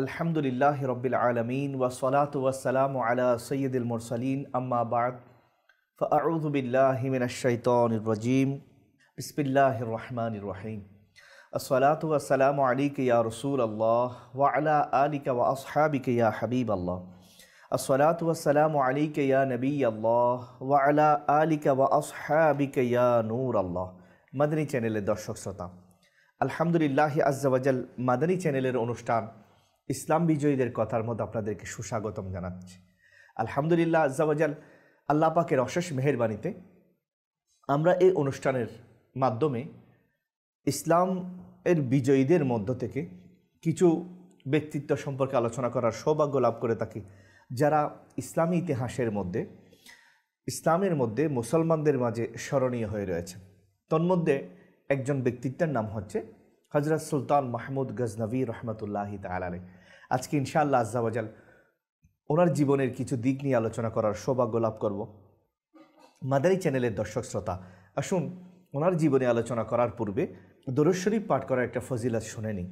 আলহামদুলিল্লাহ রব্বিল আলামিন ওয়াসসালাতু ওয়াসসালামু আলা সাইয়্যিদিল মুরসালিন আম্মা বা'দ ফাআউযু বিল্লাহি মিনাশ শাইতানির রাজীম বিসমিল্লাহির রহমানির রহিম আসসালাতু ওয়াসসালামু আলাইকা ইয়া রাসূলাল্লাহ ওয়া আলা আলিকা ওয়া আসহাবিকা ইয়া হাবিবাল্লাহ আসসালাতু ওয়াসসালামু আলাইকা ইয়া নবিয়াল্লাহ ওয়া আলা আলিকা ওয়া আসহাবিকা ইয়া নূরাল্লাহ। মাদানী চ্যানেলের দর্শক শ্রোতা, আলহামদুলিল্লাহ আজ্জা ওয়াজাল মাদানী চ্যানেলের অনুষ্ঠান ইসলাম বিজয়ীদের কথার মধ্যে আপনাদেরকে সুস্বাগতম জানাচ্ছি। আলহামদুলিল্লাহ আজ্জা ওয়াজাল আল্লাহ পাকের অশেষ মেহেরবানিতে আমরা এই অনুষ্ঠানের মাধ্যমে ইসলাম এর বিজয়ীদের মধ্য থেকে কিছু ব্যক্তিত্ব সম্পর্কে আলোচনা করার সৌভাগ্য লাভ করে থাকি, যারা ইসলামী ইতিহাসের মধ্যে ইসলামের মধ্যে মুসলমানদের মাঝে স্মরণীয় হয়ে রয়েছে। তন্মধ্যে একজন ব্যক্তিত্বের নাম হচ্ছে হযরত সুলতান মাহমুদ গজনভী রহমতুল্লাহি তাআলা আলাইহি। আজকে ইনশাআল্লাহ আজ্জা ওয়াজাল ওনার জীবনের কিছু দিক নিয়ে আলোচনা করার সৌভাগ্য লাভ করব। মাদানী চ্যানেলের দর্শক শ্রোতা, আসুন ওনার জীবনে আলোচনা করার পূর্বে দরুদ শরীফ পাঠ করার একটা ফজিলত শুনে নিই।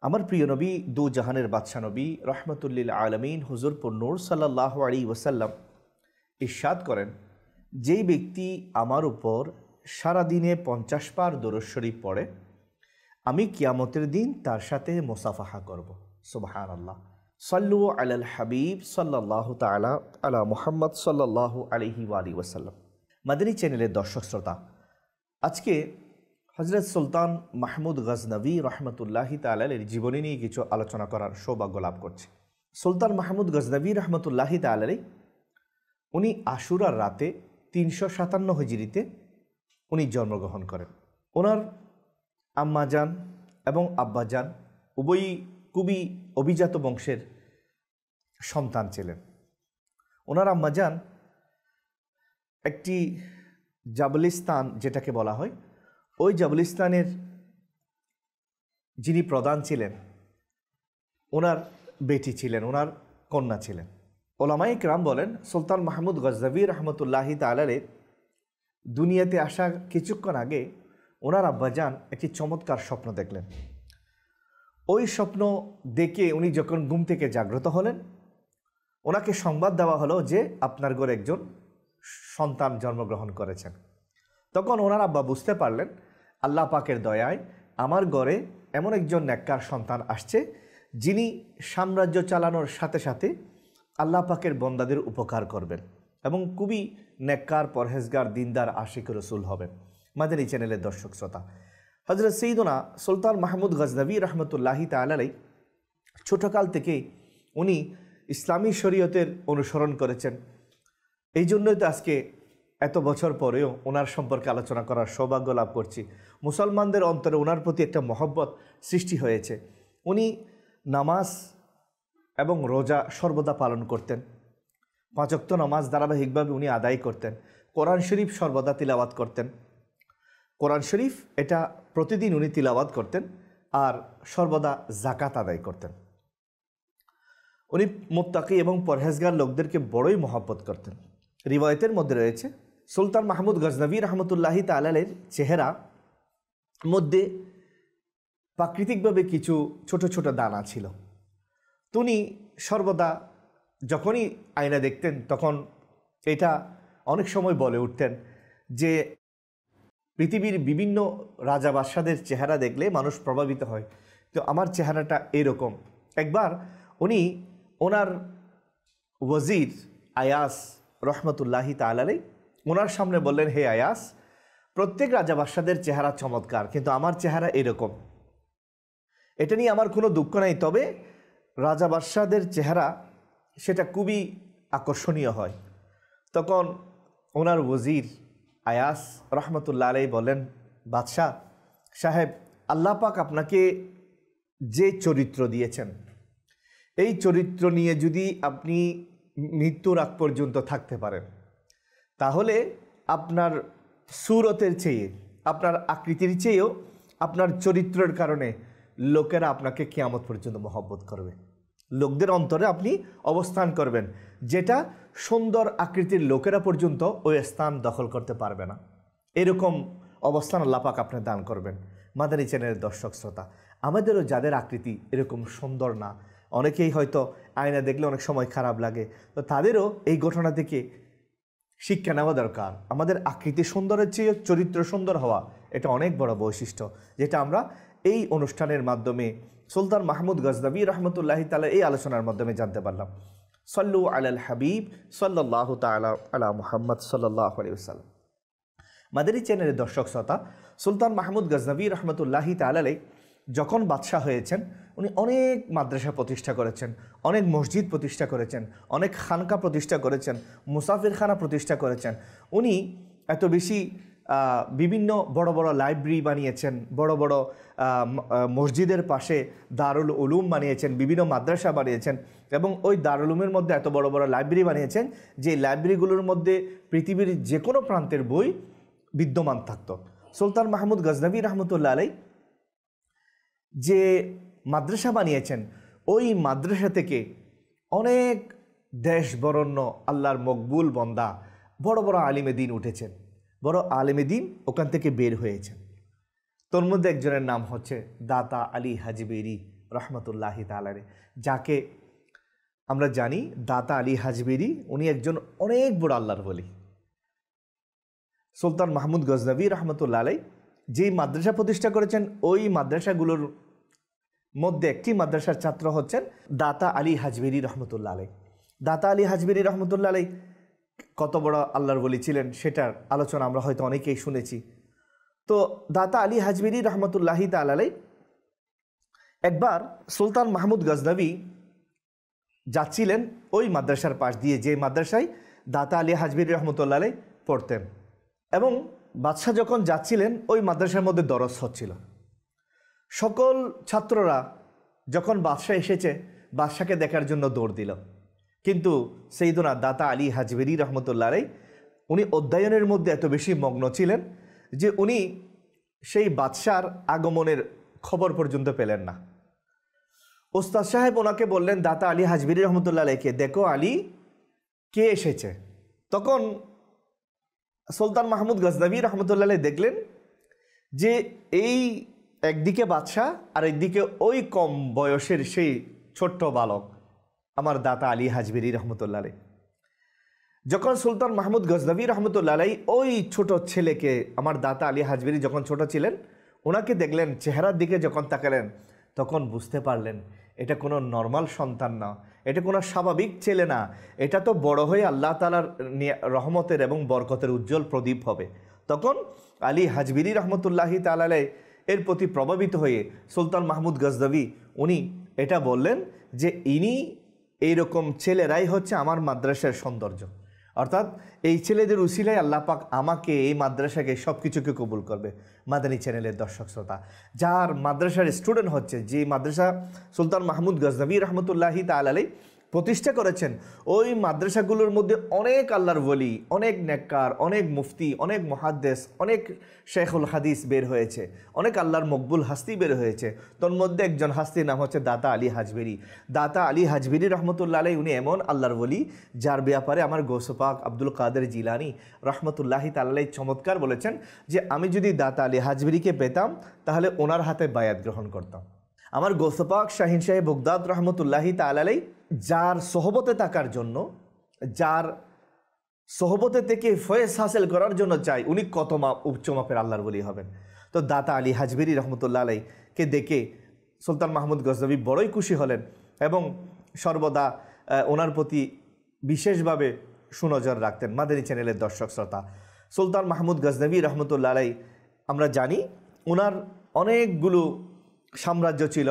আমার প্রিয় নবী দু জাহানের বাদশা নবী রহমতুল্লিল আলমিন হুজুর নূর সাল্লাল্লাহু আলাইহি ওয়াসাল্লাম ইরশাদ করেন, যেই ব্যক্তি আমার উপর সারাদিনে 50 বার দরুদ শরীফ পড়ে, আমি কিয়ামতের দিন তার সাথে মুসাফাহা করব। সুবহানাল্লাহ। সাল্লু আলাল হাবিব সাল্লাল্লাহু তাআলা আলা মুহাম্মদ সাল্লাল্লাহু আলাইহি ওয়া আলিহি ওয়াসাল্লাম। মাদানী চ্যানেলের দর্শক শ্রোতা, আজকে হযরত সুলতান মাহমুদ গজনভী রহমতুল্লাহি তাআলা আলাইহির জীবনী নিয়ে কিছু আলোচনা করার সৌভাগ্য লাভ করছি। সুলতান মাহমুদ গজনভী রহমতুল্লাহি তাআলা আলাইহি উনি আশুরার রাতে 357 হিজরিতে উনি জন্মগ্রহণ করেন। ওনার আম্মাজান এবং আব্বাজান উভয়ই খুবই অভিজাত বংশের সন্তান ছিলেন। ওনার আম্মাজান একটি জাবলিস্তান যেটাকে বলা হয়, ওই জাবলিস্তানের যিনি প্রধান ছিলেন ওনার বেটি ছিলেন, ওনার কন্যা ছিলেন। ওলামায়ে কেরাম বলেন, সুলতান মাহমুদ গজনভী রহমতুল্লাহি তাআলা আলাইহি দুনিয়াতে আসার কিছুক্ষণ আগে ওনার আব্বাজান একটি চমৎকার স্বপ্ন দেখলেন। ওই স্বপ্ন দেখে উনি যখন ঘুম থেকে জাগ্রত হলেন, ওনাকে সংবাদ দেওয়া হলো যে আপনার ঘরে একজন সন্তান জন্মগ্রহণ করেছেন। তখন ওনার আব্বা বুঝতে পারলেন, আল্লাহ পাকের দয়ায় আমার ঘরে এমন একজন নেককার সন্তান আসছে, যিনি সাম্রাজ্য চালানোর সাথে সাথে আল্লাহ পাকের বন্দাদের উপকার করবেন এবং খুবই নেককার, পরহেজগার, দিনদার, আশিক রসুল হবেন। মাদানী চ্যানেলের দর্শক শ্রোতা, হযরত সৈয়দনা সুলতান মাহমুদ গজনভী রহমতুল্লাহি তাআলা আলাইহি ছোটকাল থেকেই উনি ইসলামী শরীয়তের অনুসরণ করেছেন। এই জন্যই তো আজকে এত বছর পরেও ওনার সম্পর্কে আলোচনা করার সৌভাগ্য লাভ করছি। মুসলমানদের অন্তরে ওনার প্রতি একটা মহব্বত সৃষ্টি হয়েছে। উনি নামাজ এবং রোজা সর্বদা পালন করতেন। 5 ওয়াক্ত নামাজ ধারাবাহিকভাবে উনি আদায় করতেন। কোরআন শরীফ সর্বদা তিলাওয়াত করতেন। কোরআন শরীফ এটা প্রতিদিন উনি তিলাওয়াত করতেন আর সর্বদা যাকাত আদায় করতেন। উনি মুত্তাকি এবং পরহেজগার লোকদেরকে বড়ই মহব্বত করতেন। রিওয়ায়াতের মধ্যে রয়েছে, সুলতান মাহমুদ গজনভী রহমতুল্লাহি তাআলা আলাইহির চেহারা মধ্যে প্রাকৃতিকভাবে কিছু ছোট ছোট দানা ছিল। উনি সর্বদা যখনই আয়না দেখতেন তখন এটা অনেক সময় বলে উঠতেন যে পৃথিবীর বিভিন্ন রাজা বাদশাদের চেহারা দেখলে মানুষ প্রভাবিত হয়, তো আমার চেহারাটা এরকম। একবার উনি ওনার ওয়াজির আয়াস রহমতুল্লাহি তাআলা আলাইহি ওনার সামনে বললেন, হে আয়াস, প্রত্যেক রাজা বাদশাদের চেহারা চমৎকার, কিন্তু আমার চেহারা এরকম। এটা নিয়ে আমার কোনো দুঃখ নাই, তবে রাজা বাদশাদের চেহারা সেটা খুবই আকর্ষণীয় হয়। তখন ওনার ওয়াজির আয়াস রহমতুল্লাহ আলাইহি বলেন, বাদশাহ সাহেব, আল্লাহ পাক আপনাকে যে চরিত্র দিয়েছেন, এই চরিত্র নিয়ে যদি আপনি মৃত্যুর আগ পর্যন্ত থাকতে পারেন, তাহলে আপনার সুরতের চেয়ে, আপনার আকৃতির চেয়েও আপনার চরিত্রের কারণে লোকেরা আপনাকে কিয়ামত পর্যন্ত মহব্বত করবে। লোকদের অন্তরে আপনি অবস্থান করবেন, যেটা সুন্দর আকৃতির লোকেরা পর্যন্ত ওই স্থান দখল করতে পারবে না। এরকম অবস্থান আল্লাহ পাক আপনি দান করবেন। মাদানী চ্যানেলের দর্শক শ্রোতা, আমাদেরও যাদের আকৃতি এরকম সুন্দর না, অনেকেই হয়তো আয়না দেখলে অনেক সময় খারাপ লাগে, তো তাদেরও এই ঘটনা থেকে শিক্ষা নেওয়া দরকার। আমাদের আকৃতি সুন্দরের চেয়ে চরিত্র সুন্দর হওয়া এটা অনেক বড় বৈশিষ্ট্য, যেটা আমরা এই অনুষ্ঠানের মাধ্যমে সুলতান মাহমুদ গজনভী রহমতুল্লাহি তাআলা এই আলোচনার মাধ্যমে জানতে পারলাম। সল্লু আলাল হাবিব সাল্লাল্লাহু তাআলা আলা মুহাম্মদ সাল্লাল্লাহু আলাইহি ওয়াসাল্লাম। মাদানী চ্যানেলের দর্শক শ্রোতা, সুলতান মাহমুদ গজনভী রহমতুল্লাহি তাআলা যখন বাদশাহ হয়েছেন, উনি অনেক মাদ্রাসা প্রতিষ্ঠা করেছেন, অনেক মসজিদ প্রতিষ্ঠা করেছেন, অনেক খানকা প্রতিষ্ঠা করেছেন, মুসাফিরখানা প্রতিষ্ঠা করেছেন। উনি এত বেশি বিভিন্ন বড় বড় লাইব্রেরি বানিয়েছেন, বড় বড় মসজিদের পাশে দারুল উলুম বানিয়েছেন, বিভিন্ন মাদ্রাসা বানিয়েছেন, এবং ওই দারুল উলুমের মধ্যে এত বড় বড় লাইব্রেরি বানিয়েছেন যে লাইব্রেরিগুলোর মধ্যে পৃথিবীর যে কোনো প্রান্তের বই বিদ্যমান থাকত। সুলতান মাহমুদ গজনভী রহমতুল্লাহ আলাই যে মাদ্রাসা বানিয়েছেন, ওই মাদ্রাসা থেকে অনেক দেশ বরণ্য আল্লাহর মকবুল বন্দা বড় বড় আলিমে দ্বীন উঠেছেন, বড় আলিমে দ্বীন ওখান থেকে বের হয়েছেন। তোর মধ্যে একজনের নাম হচ্ছে দাতা আলী হাজবেরি রহমতুল্লাহি তাআলা, যাকে আমরা জানি দাতা আলী হাজবেরি, উনি একজন অনেক বড় আল্লাহর ওলি। সুলতান মাহমুদ গজনভী রহমতুল্লাহ আলাই যেই মাদ্রাসা প্রতিষ্ঠা করেছেন, ওই মাদ্রাসাগুলোর মধ্যে একটি মাদ্রাসার ছাত্র হচ্ছেন দাতা আলী হাজবেরি রহমতুল্লাহ আলাই। দাতা আলী হাজবেরি রহমতুল্লাহ আলাই কত বড় আল্লাহর ওলি ছিলেন সেটার আলোচনা আমরা হয়তো অনেকেই শুনেছি। তো দাতা আলী হাজবেরি রহমতুল্লাহি তাআলা আলাই একবার সুলতান মাহমুদ গজনভী যাচ্ছিলেন ওই মাদ্রাসার পাশ দিয়ে, যে মাদ্রাসায় দাতা আলী হাজবেরি রহমতুল্লাহ আলাই পড়তেন, এবং বাদশাহ যখন যাচ্ছিলেন ওই মাদ্রাসার মধ্যে দরস হচ্ছিল। সকল ছাত্ররা যখন বাদশাহ এসেছে, বাদশাকে দেখার জন্য দৌড় দিল, কিন্তু সৈয়দনা দাতা আলী হাজবেরি রহমতুল্লাহ আলাই উনি অধ্যয়নের মধ্যে এত বেশি মগ্ন ছিলেন যে উনি সেই বাদশার আগমনের খবর পর্যন্ত পেলেন না। ওস্তাদ সাহেব ওনাকে বললেন দাতা আলী হাজবেরি রহমতুল্লাহ আলাইকে, দেখো আলী কে এসেছে। তখন সুলতান মাহমুদ গজনভী রহমতুল্লাহ আলাই দেখলেন যে এই একদিকে বাদশাহ আর একদিকে ওই কম বয়সের সেই ছোট্ট বালক আমার দাতা আলী হাজবেরি রহমতুল্লাহ আলাই। যখন সুলতান মাহমুদ গজনভী রহমতুল্লাহ আলাই ওই ছোট ছেলেকে, আমার দাতা আলী হাজবেরি যখন ছোট ছিলেন, ওনাকে দেখলেন, চেহারার দিকে যখন তাকালেন, তখন বুঝতে পারলেন এটা কোনো নর্মাল সন্তান না, এটা কোনো স্বাভাবিক ছেলে না, এটা তো বড় হয়ে আল্লাহ তাআলার রহমতের এবং বরকতের উজ্জ্বল প্রদীপ হবে। তখন আলী হাজবেরি রহমতুল্লাহি তাআলা আলাই এর প্রতি প্রভাবিত হয়ে সুলতান মাহমুদ গজনভী উনি এটা বললেন যে ইনি এইরকম ছেলেরাই হচ্ছে আমার মাদ্রাসার সৌন্দর্য, অর্থাৎ এই ছেলেদের উসিলায় আল্লাহ পাক আমাকে, এই মাদ্রাসাকে সব কিছুকে কবুল করবে। মাদানী চ্যানেলের দর্শক শ্রোতা, যার মাদ্রাসার স্টুডেন্ট হচ্ছে, যে মাদ্রাসা সুলতান মাহমুদ গজনভী রহমতুল্লাহি তাআলা আলাই প্রতিষ্ঠা করেছেন, ওই মাদ্রাসাগুলোর মধ্যে অনেক আল্লাহর ওলি, অনেক নেককার, অনেক মুফতি, অনেক মুহাদ্দিস, অনেক শেখুল হাদিস বের হয়েছে, অনেক আল্লাহর মকবুল হাস্তি বের হয়েছে। তোর মধ্যে একজন হাস্তির নাম হচ্ছে দাতা আলী হাজবেরি। দাতা আলী হাজবেরি রহমতুল্লাহ আলাই উনি এমন আল্লাহর ওলি যার ব্যাপারে আমার গৌস পাক আব্দুল কাদের জিলানী রহমতুল্লাহি তাআলা আলাই চমৎকার বলেছেন যে আমি যদি দাতা আলী হাজবেরিকে পেতাম তাহলে ওনার হাতে বায়াত গ্রহণ করতাম। আমার গৌস পাক শাহিন সাহেব বগদাদ রহমতুল্লাহি তাআলা আলাই যার সোহবতে থাকার জন্য, যার সোহবতে থেকে ফয়েজ হাসিল করার জন্য চাই, উনি কত উচ্চ মাপের আল্লাহর ওলি হবেন। তো দাতা আলী হাজবেরি রহমতুল্লাহ আলাইকে দেখে সুলতান মাহমুদ গজনভী বড়ই খুশি হলেন এবং সর্বদা ওনার প্রতি বিশেষভাবে সুনজর রাখতেন। মাদানী চ্যানেলের দর্শক শ্রোতা, সুলতান মাহমুদ গজনভী রহমতুল্লাহ আলাই আমরা জানি ওনার অনেকগুলো সাম্রাজ্য ছিল,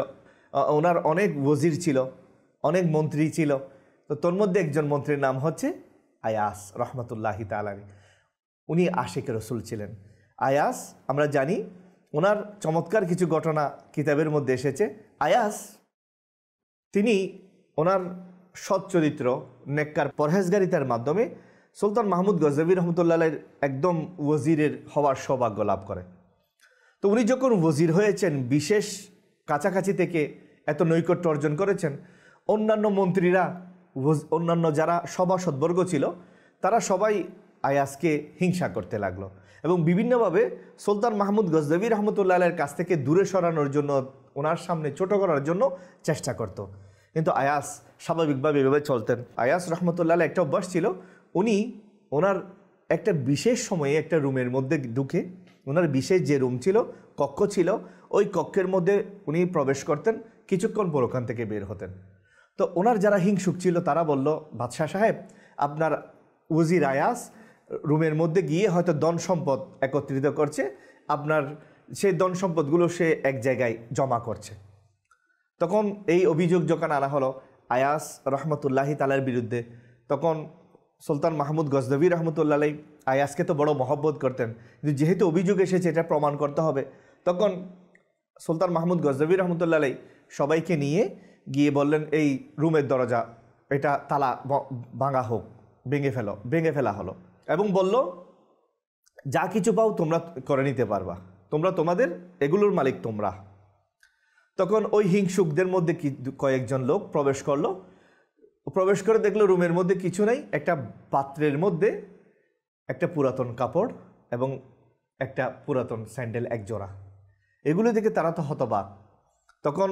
ওনার অনেক ওজির ছিল, অনেক মন্ত্রী ছিল। তো তোর মধ্যে একজন মন্ত্রীর নাম হচ্ছে আয়াস রহমতুল্লাহি তাআলা, উনি আশিক রসুল ছিলেন। আয়াস আমরা জানি ওনার চমৎকার কিছু ঘটনা কিতাবের মধ্যে এসেছে। আয়াস তিনি ওনার সৎ চরিত্র, নেককার পরহেজগারিতার মাধ্যমে সুলতান মাহমুদ গজনভী রহমতুল্লাহ আলাইহির একদম ওজিরের হওয়ার সৌভাগ্য লাভ করে। তো উনি যখন ওজির হয়েছেন, বিশেষ কাছাকাছি থেকে এত নৈকট্য অর্জন করেছেন, অন্যান্য মন্ত্রীরা, অন্যান্য যারা সভাসদবর্গ ছিল, তারা সবাই আয়াসকে হিংসা করতে লাগলো এবং বিভিন্নভাবে সুলতান মাহমুদ গজনভী রহমতুল্লাহ আলাইহির কাছ থেকে দূরে সরানোর জন্য, ওনার সামনে ছোট করার জন্য চেষ্টা করত। কিন্তু আয়াস স্বাভাবিকভাবে এভাবে চলতেন। আয়াস রহমতুল্লাহ আলাইহি একটা অভ্যাস ছিল, উনি ওনার একটা বিশেষ সময়ে একটা রুমের মধ্যে ঢুকে, ওনার বিশেষ যে রুম ছিল, কক্ষ ছিল, ওই কক্ষের মধ্যে উনি প্রবেশ করতেন, কিছুক্ষণ পর ওখান থেকে বের হতেন। তো ওনার যারা হিংসুক ছিল তারা বলল, বাদশাহ সাহেব, আপনার ওজির আয়াস রুমের মধ্যে গিয়ে হয়তো ধন সম্পদ একত্রিত করছে, আপনার সেই ধন সম্পদগুলো সে এক জায়গায় জমা করছে। তখন এই অভিযোগ যখন আনা হলো আয়াস রহমতুল্লাহি তাআলার বিরুদ্ধে, তখন সুলতান মাহমুদ গজনভী রহমতুল্লাহ আলাইহি আয়াসকে তো বড় মহব্বত করতেন, কিন্তু যেহেতু অভিযোগ এসেছে এটা প্রমাণ করতে হবে, তখন সুলতান মাহমুদ গজনভী রহমতুল্লাহ আলাইহি সবাইকে নিয়ে গিয়ে বললেন, এই রুমের দরজা এটা তালা ভাঙা হোক, ভেঙে ফেলা হলো, এবং বলল, যা কিছু পাও তোমরা করে নিতে পারবা, তোমরা তোমাদের এগুলোর মালিক তোমরা। তখন ওই হিংসুকদের মধ্যে কয়েকজন লোক প্রবেশ করলো, প্রবেশ করে দেখলো রুমের মধ্যে কিছু নেই, একটা পাত্রের মধ্যে একটা পুরাতন কাপড় এবং একটা পুরাতন স্যান্ডেল এক জোড়া। এগুলো দেখে তারা তো হতবাক। তখন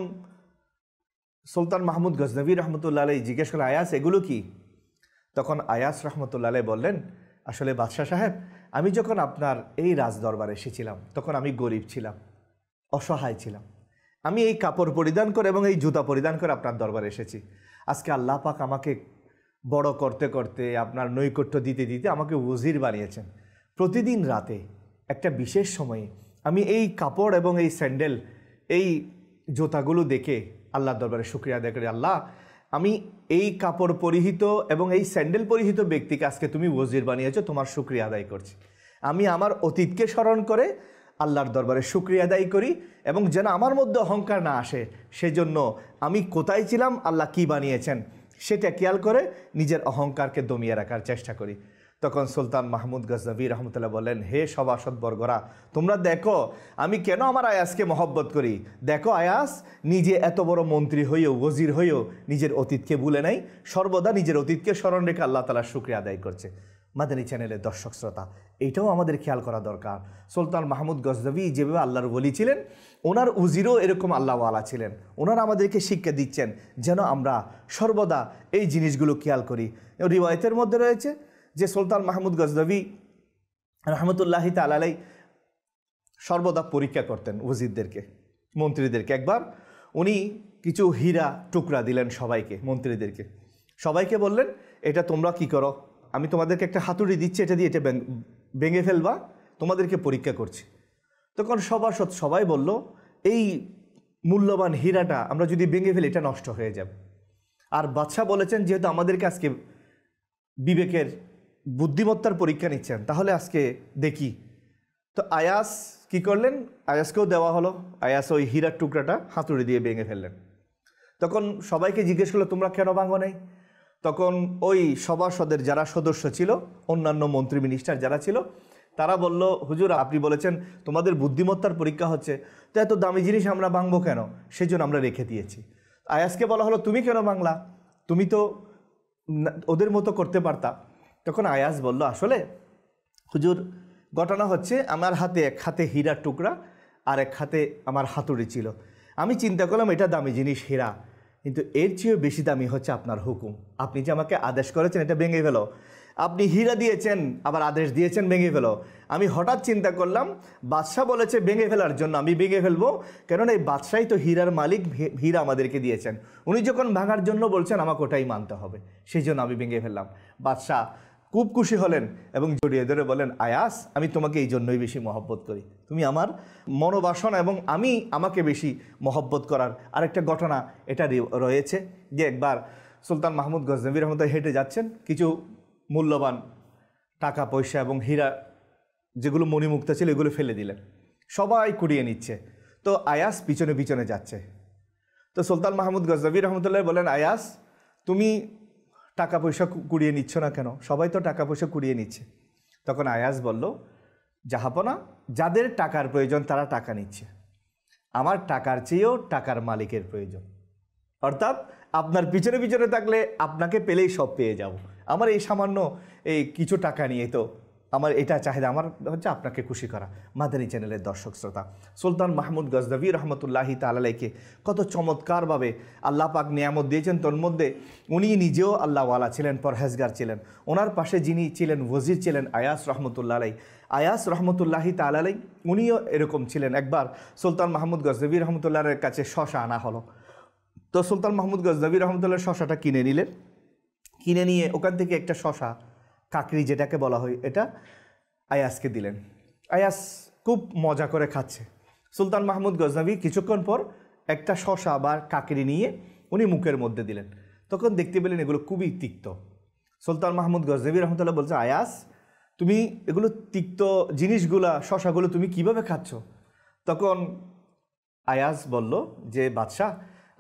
সুলতান মাহমুদ গজনভী রহমতুল্লাহ আলাইহি জিজ্ঞেস করলেন, আয়াস এগুলো কি? তখন আয়াস রহমতুল্লাহ আলাইহি বললেন, আসলে বাদশাহ সাহেব, আমি যখন আপনার এই রাজদরবারে এসেছিলাম তখন আমি গরিব ছিলাম, অসহায় ছিলাম। আমি এই কাপড় পরিধান করে এবং এই জুতা পরিধান করে আপনার দরবারে এসেছি। আজকে আল্লাহ পাক আমাকে বড় করতে করতে, আপনার নৈকট্য দিতে দিতে আমাকে ওজির বানিয়েছেন। প্রতিদিন রাতে একটা বিশেষ সময়ে আমি এই কাপড় এবং এই স্যান্ডেল, এই জুতাগুলো দেখে আল্লাহর দরবারে শুকরিয়া আদায় করি, আল্লাহ, আমি এই কাপড় পরিহিত এবং এই স্যান্ডেল পরিহিত ব্যক্তিকে আজকে তুমি ওজির বানিয়েছো, তোমার শুকরিয়া আদায় করছি। আমি আমার অতীতকে স্মরণ করে আল্লাহর দরবারে শুকরিয়া আদায় করি, এবং যেন আমার মধ্যে অহংকার না আসে, সেজন্য আমি কোথায় ছিলাম, আল্লাহ কি বানিয়েছেন সেটা খেয়াল করে নিজের অহংকারকে দমিয়ে রাখার চেষ্টা করি। তখন সুলতান মাহমুদ গজনভী রহমতুল্লাহ বললেন, হে সভাসদ বর্গরা, তোমরা দেখো আমি কেন আমার আয়াসকে মহব্বত করি। দেখো আয়াস নিজে এত বড় মন্ত্রী হয়েও, ওজির হয়েও নিজের অতীতকে ভুলে নাই, সর্বদা নিজের অতীতকে স্মরণ রেখে আল্লাহ তাআলার শুকরিয়া আদায় করছে। মাদানী চ্যানেলের দর্শক শ্রোতা, এইটাও আমাদের খেয়াল করা দরকার। সুলতান মাহমুদ গজনভী যেভাবে আল্লাহর ওলি ছিলেন, ওনার উজিরও এরকম আল্লাহওয়ালা ছিলেন। ওনারা আমাদেরকে শিক্ষা দিচ্ছেন যেন আমরা সর্বদা এই জিনিসগুলো খেয়াল করি। রিওয়ায়েতের মধ্যে রয়েছে যে সুলতান মাহমুদ গজনভী রহমতুল্লাহি তাআলা আলাইহি সর্বদা পরীক্ষা করতেন উজিরদেরকে, মন্ত্রীদেরকে। একবার উনি কিছু হীরা টুকরা দিলেন সবাইকে, মন্ত্রীদেরকে। সবাইকে বললেন, এটা তোমরা কি করো, আমি তোমাদেরকে একটা হাতুড়ি দিচ্ছি, এটা দিয়ে এটা ভেঙে ফেলবা, তোমাদেরকে পরীক্ষা করছি। তখন সভাসদ সবাই বলল, এই মূল্যবান হীরাটা আমরা যদি ভেঙে ফেলি এটা নষ্ট হয়ে যাবে। আর বাদশাহ বলেছেন, যেহেতু আমাদেরকে আজকে বিবেকের বুদ্ধিমত্তার পরীক্ষা নিচ্ছেন, তাহলে আজকে দেখি। তো আয়াস কি করলেন, আয়াসকেও দেওয়া হলো। আয়াস ওই হীরার টুকরাটা হাতুড়ি দিয়ে ভেঙে ফেললেন। তখন সবাইকে জিজ্ঞেস করলো, তোমরা কেন ভাঙো নাই? তখন ওই সভাসদের যারা সদস্য ছিল, অন্যান্য মন্ত্রী মিনিস্টার যারা ছিল, তারা বলল, হুজুর আপনি বলেছেন তোমাদের বুদ্ধিমত্তার পরীক্ষা হচ্ছে, তো এত দামি জিনিস আমরা ভাঙবো কেন, সেই জন্য আমরা রেখে দিয়েছি। আয়াসকে বলা হলো, তুমি কেন ভাঙলা, তুমি তো ওদের মতো করতে পারতা। তখন আয়াস বলল, আসলে হুজুর ঘটনা হচ্ছে, আমার হাতে এক হাতে হীরার টুকরা আর এক হাতে আমার হাতুড়ি ছিল। আমি চিন্তা করলাম এটা দামি জিনিস হীরা, কিন্তু এর চেয়েও বেশি দামি হচ্ছে আপনার হুকুম। আপনি যে আমাকে আদেশ করেছেন এটা ভেঙে ফেলো, আপনি হীরা দিয়েছেন আবার আদেশ দিয়েছেন ভেঙে ফেলো। আমি হঠাৎ চিন্তা করলাম, বাদশাহ বলেছে ভেঙে ফেলার জন্য, আমি ভেঙে ফেলবো, কেননা এই বাদশাই তো হীরার মালিক, হীরা আমাদেরকে দিয়েছেন। উনি যখন ভাঙার জন্য বলছেন আমাকে ওটাই মানতে হবে, সেই জন্য আমি ভেঙে ফেললাম। বাদশাহ খুব খুশি হলেন এবং জড়িয়ে ধরে বলেন, আয়াস আমি তোমাকে এই জন্যই বেশি মহব্বত করি, তুমি আমার মনোবাসনা এবং আমি আমাকে বেশি মহব্বত করার আরেকটা ঘটনা এটা রয়েছে। যে একবার সুলতান মাহমুদ গজনভী রহমতুল্লাহ হেঁটে যাচ্ছেন, কিছু মূল্যবান টাকা পয়সা এবং হীরা যেগুলো মণিমুক্তা ছিল এগুলো ফেলে দিলেন, সবাই কুড়িয়ে নিচ্ছে। তো আয়াস পিছনে পিছনে যাচ্ছে। তো সুলতান মাহমুদ গজনভী রহমতুল্লাহ বলেন, আয়াস তুমি টাকা পয়সা কুড়িয়ে নিচ্ছ না কেন, সবাই তো টাকা পয়সা কুড়িয়ে নিচ্ছে। তখন আয়াস বলল, জাহাপনা, যাদের টাকার প্রয়োজন তারা টাকা নিচ্ছে, আমার টাকার চেয়েও টাকার মালিকের প্রয়োজন। অর্থাৎ আপনার পিছনে পিছনে থাকলে আপনাকে পেলেই সব পেয়ে যাব, আমার এই সামান্য এই কিছু টাকা নিয়ে তো আমার এটা চাহিদা, আমার হচ্ছে আপনাকে খুশি করা। মাদানী চ্যানেলের দর্শক শ্রোতা, সুলতান মাহমুদ গজনভী রহমতুল্লাহি তাআলাকে কত চমৎকারভাবে আল্লাহ পাক নিয়ামত দিয়েছেন। তোর মধ্যে উনি নিজেও আল্লাহওয়ালা ছিলেন, পরহেজগার ছিলেন। ওনার পাশে যিনি ছিলেন ওয়াজির ছিলেন আয়াস রহমতুল্লাহ আলাই, আয়াস রহমতুল্লাহি তাআলা আলাই, উনিও এরকম ছিলেন। একবার সুলতান মাহমুদ গজনভী রহমতুল্লাহের কাছে শশা আনা হলো, তো সুলতান মাহমুদ গজনভী রহমতুল্লাহ শশাটা কিনে নিলেন। কিনে নিয়ে ওখান থেকে একটা শশা, কাকড়ি যেটাকে বলা হয়, এটা আয়াসকে দিলেন। আয়াস খুব মজা করে খাচ্ছে। সুলতান মাহমুদ গজনভী কিছুক্ষণ পর একটা শশা বা কাকড়ি নিয়ে উনি মুখের মধ্যে দিলেন। তখন দেখতে পেলেন এগুলো খুবই তিক্ত। সুলতান মাহমুদ গজনভী রহমতুল্লাহ বলছে, আয়াস তুমি এগুলো তিক্ত জিনিসগুলা, শশাগুলো তুমি কিভাবে খাচ্ছ? তখন আয়াস বলল যে, বাদশাহ,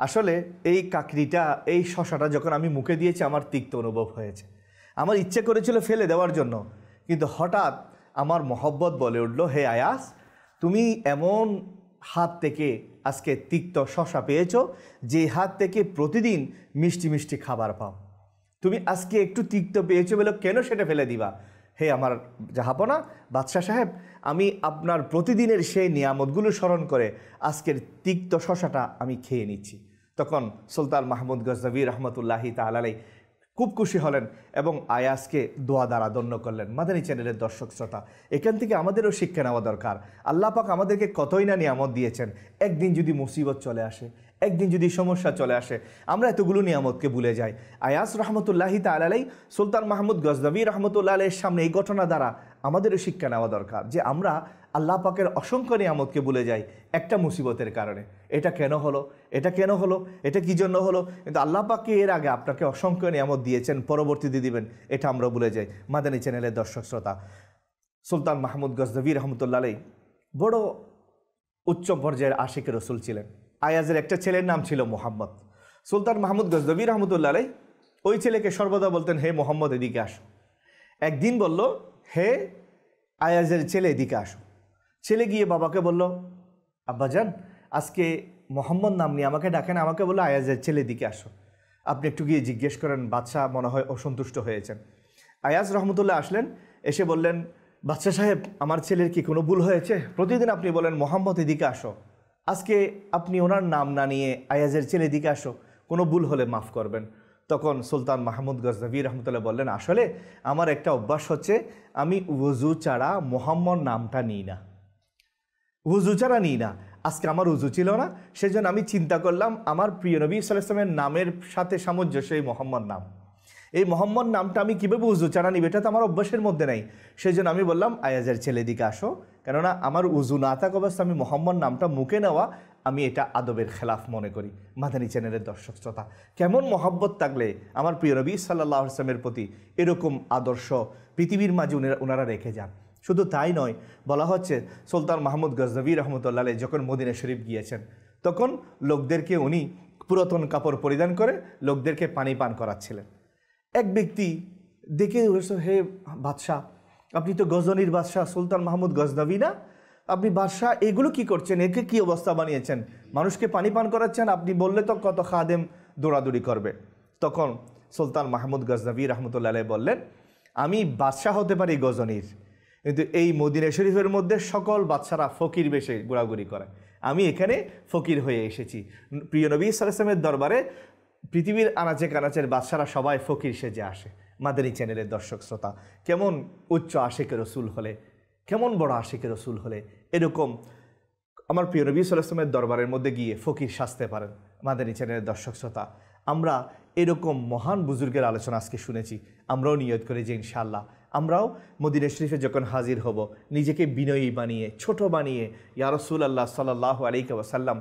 আসলে এই কাকড়িটা, এই শশাটা যখন আমি মুখে দিয়েছি আমার তিক্ত অনুভব হয়েছে। আমার ইচ্ছে করেছিল ফেলে দেওয়ার জন্য, কিন্তু হঠাৎ আমার মহব্বত বলে উঠল, হে আয়াস, তুমি এমন হাত থেকে আজকে তিক্ত শশা পেয়েছো যে হাত থেকে প্রতিদিন মিষ্টি মিষ্টি খাবার পাও। তুমি আজকে একটু তিক্ত পেয়েছো বলে কেন সেটা ফেলে দিবা? হে আমার জাহাপনা বাদশাহ সাহেব, আমি আপনার প্রতিদিনের সেই নিয়ামতগুলো স্মরণ করে আজকের তিক্ত শশাটা আমি খেয়ে নিচ্ছি। তখন সুলতান মাহমুদ গজনভী রহমতুল্লাহি তাআলা আলাইহি খুব খুশি হলেন এবং আয়াসকে দোয়া দ্বারা ধন্য করলেন। মাদানী চ্যানেলের দর্শক শ্রোতা, এখান থেকে আমাদেরও শিক্ষা নেওয়া দরকার। আল্লাহ পাক আমাদেরকে কতই না নিয়ামত দিয়েছেন। একদিন যদি মুসিবত চলে আসে, একদিন যদি সমস্যা চলে আসে, আমরা এতগুলো নিয়ামতকে ভুলে যাই। আয়াস রহমতুল্লাহি তাআলা আলাইহি সুলতান মাহমুদ গজনভী রহমতুল্লাহ আলাইহির সামনে এই ঘটনা দ্বারা আমাদেরও শিক্ষা নেওয়া দরকার যে আমরা আল্লাহ পাকের অসংখ্য নিয়ামতকে ভুলে যাই একটা মুসিবতের কারণে। এটা কেন হলো, এটা কেন হলো, এটা কি জন্য হলো? কিন্তু আল্লাহ পাককে এর আগে আপনাকে অসংখ্য নিয়ামত দিয়েছেন, পরবর্তীতে দিবেন, এটা আমরা ভুলে যাই। মাদানী চ্যানেলের দর্শক শ্রোতা, সুলতান মাহমুদ গজনভী রহমতুল্লাহ আলাইহি বড় উচ্চ পর্যায়ের আশিক রসুল ছিলেন। আয়াজের একটা ছেলের নাম ছিল মোহাম্মদ। সুলতান মাহমুদ গজনভী রহমতুল্লাহ আলাইহি ওই ছেলেকে সর্বদা বলতেন, হে মোহাম্মদ এদিকে আসো। একদিন বলল, হে আয়াজের ছেলে এদিকে আসো। ছেলে গিয়ে বাবাকে বলল, আব্বাজান আজকে মোহাম্মদ নাম নিয়ে আমাকে ডাকেন, আমাকে বললো আয়াজের ছেলে এদিকে আসো, আপনি একটু গিয়ে জিজ্ঞেস করেন, বাদশাহ মনে হয় অসন্তুষ্ট হয়েছেন। আয়াজ রহমতুল্লাহ আসলেন, এসে বললেন, বাদশাহ সাহেব আমার ছেলের কি কোনো ভুল হয়েছে? প্রতিদিন আপনি বলেন মোহাম্মদ এদিকে আসো, আজকে আপনি ওনার নাম না নিয়ে আয়াজের ছেলে এদিকে আসো, কোনো ভুল হলে মাফ করবেন। তখন সুলতান মাহমুদ গজনভী রহমতুল্লাহ বললেন, আসলে আমার একটা অভ্যাস হচ্ছে, আমি ওযু ছাড়া মোহাম্মদ নামটা নিই না, ওযু ছাড়া নিই না। আজকে আমার ওযু ছিল না, সেজন্য আমি চিন্তা করলাম আমার প্রিয় নবী সাল্লাল্লাহু আলাইহি ওয়াসাল্লামের নামের সাথে সামঞ্জস্য এই মোহাম্মদ নাম। এই মোহাম্মদ নামটা আমি কীভাবে ওযু ছাড়া নিব, এটা তো আমার অভ্যাসের মধ্যে নেই। সেই জন্য আমি বললাম আয়াজের ছেলে দিকে আসো, কেননা আমার উযু না থাকা অবস্থা আমি মোহাম্মদ নামটা মুখে নেওয়া, আমি এটা আদবের খেলাফ মনে করি। মাদানী চ্যানেলের দর্শক শ্রোতা, কেমন মহব্বত থাকলে আমার প্রিয় নবী সাল্লাল্লাহু আলাইহি ওয়াসাল্লামের প্রতি এরকম আদর্শ পৃথিবীর মাঝে ওনারা রেখে যান। শুধু তাই নয়, বলা হচ্ছে সুলতান মাহমুদ গজনভী রহমতুল্লাহ আলাইহি যখন মদিনা শরীফ গিয়েছেন, তখন লোকদেরকে উনি পুরাতন কাপড় পরিধান করে লোকদেরকে পানি পান করাচ্ছিলেন। এক ব্যক্তি দেখে বলছে, হে বাদশাহ, আপনি তো গজনীর বাদশাহ সুলতান মাহমুদ গজনভী না? আপনি বাদশাহ এগুলো কি করছেন? একে কি অবস্থা বানিয়েছেন? মানুষকে পানি পান করাচ্ছেন, আপনি বললে তো কত খাদেম দৌড়াদৌড়ি করবে। তখন সুলতান মাহমুদ গজনভী রহমতুল্লাহ আলাইহি বললেন, আমি বাদশাহ হতে পারি গজনীর, কিন্তু এই মদিনা শরীফের মধ্যে সকল বাদশারা ফকির বেশে ঘোরাঘুরি করে, আমি এখানে ফকির হয়ে এসেছি। প্রিয় নবী সাল্লাল্লাহু আলাইহি ওয়াসাল্লামের দরবারে পৃথিবীর আনাচে কানাচের বাদশারা সবাই ফকির সেজে আসে। মাদানী চ্যানেলের দর্শক শ্রোতা, কেমন উচ্চ আশিকে রসুল হলে, কেমন বড় আশিকে রসুল হলে এরকম আমার প্রিয় নবী সাল্লাল্লাহু আলাইহি ওয়াসাল্লামের দরবারের মধ্যে গিয়ে ফকির সাজতে পারেন। মাদানী চ্যানেলের দর্শক শ্রোতা, আমরা এরকম মহান বুজুর্গের আলোচনা আজকে শুনেছি, আমরাও নিয়ত করি যে ইনশাআল্লাহ আমরাও মদিনা শরীফে যখন হাজির হব, নিজেকে বিনয়ী বানিয়ে, ছোট বানিয়ে, ইয়া রাসূলুল্লাহ সাল্লাল্লাহু আলাইহি ওয়াসাল্লাম,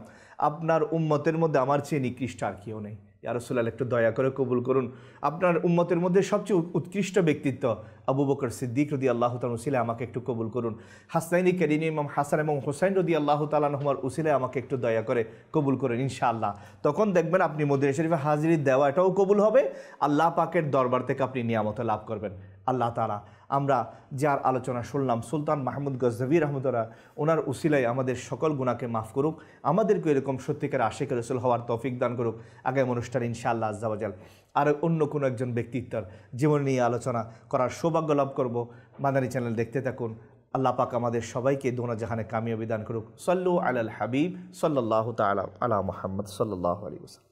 আপনার উম্মতের মধ্যে আমার চেয়ে নিকৃষ্ট আর কেউ নেই, ইয়া রাসূলুল্লাহ একটু দয়া করে কবুল করুন। আপনার উম্মতের মধ্যে সবচেয়ে উৎকৃষ্ট ব্যক্তিত্ব আবু বকর সিদ্দিক রাদিয়াল্লাহু তাআলা উসিলে আমাকে একটু কবুল করুন। হাসাইনি কারিনী ইমাম হাসান এবং হুসাইন রাদিয়াল্লাহু তাআলা আনহুমার উসিলে আমাকে একটু দয়া করে কবুল করেন ইনশাআল্লাহ। তখন দেখবেন আপনি মদিনা শরীফে হাজিরি দেওয়া এটাও কবুল হবে, আল্লাহ পাকের দরবার থেকে আপনি নিয়ামত লাভ করবেন। আল্লাহ তাআলা আমরা যার আলোচনা শুনলাম সুলতান মাহমুদ গজনভী রহমতুল্লাহ, ওনার উসিলায় আমাদের সকল গুনাহকে মাফ করুক, আমাদেরকে এরকম সত্যিকার আশিক রাসূল হওয়ার তৌফিক দান করুক। আগামী অনুষ্ঠানে ইনশাআল্লাহ আজ্জা ওয়া জাল আর অন্য কোনো একজন ব্যক্তিত্বের জীবন নিয়ে আলোচনা করার সৌভাগ্য লাভ করব। মাদানী চ্যানেল দেখতে থাকুন। আল্লাহ পাক আমাদের সবাইকে দোনো জাহানে কামিয়াবি দান করুক। সাল্লু আলাল হাবিব সাল্লাল্লাহু তাআলা আলা মুহাম্মদ সাল্লাল্লাহু আলাইহি ওয়াসাল্লাম।